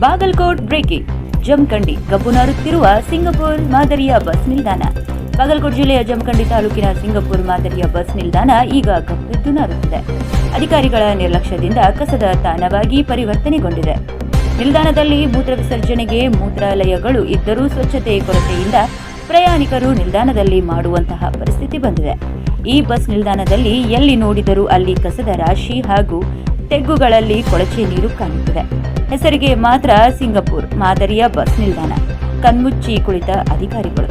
Bagalkot breaking. Jamkhandi ಕಬ್ಬು ನಾರುತ್ತಿರುವ Singapore ಮಾದರಿಯ bus ನಿಲ್ದಾಣ. ಬಾಗಲಕೋಟ್ ಜಿಲ್ಲೆಯ ಜಮಖಂಡಿ ತಾಲೂಕಿನ ಸಿಂಗಪುರ್ ಮಾದರಿಯ ಬಸ್ ನಿಲ್ದಾಣ ಈಗ ಕಬ್ಬೆದ್ದು ನಾರುತ್ತಿದೆ. ಅಧಿಕಾರಿಗಳ ನಿರ್ಲಕ್ಷ್ಯದಿಂದ ಕಸದ ತಾಣವಾಗಿ ಪರಿವರ್ತನೆಗೊಂಡಿದೆ. ನಿಲ್ದಾಣದಲ್ಲಿ ಮೂತ್ರ ವಿಸರ್ಜನೆಗೆ ಮೂತ್ರಾಲಯಗಳು ಇದ್ದರೂ ಸ್ವಚ್ಛತೆ ಕೊರತೆಯಿಂದ ಪ್ರಯಾಣಿಕರು ನಿಲ್ದಾಣದಲ್ಲಿ ಮಾಡುವಂತಹ ಪರಿಸ್ಥಿತಿ ಬಂದಿದೆ. ಈ ಬಸ್ ನಿಲ್ದಾಣದಲ್ಲಿ ಎಲ್ಲಿ ನೋಡಿದರೂ ಅಲ್ಲಿ ಕಸದ ರಾಶಿ ಹಾಗೂ ತೆಗ್ಗುಗಳಲ್ಲಿ ಕೊಳಚೆ ನೀರು ಕಾಣುತ್ತಿದೆ. ಹೆಸರಿಗೆ ಮಾತ್ರ ಸಿಂಗಪುರ್ ಮಾದರಿಯ ಬಸ್ ನಿಲ್ದಾಣ. ಕಣ್ಮುಚ್ಚಿ ಕುಳಿತ ಅಧಿಕಾರಿಗಳು.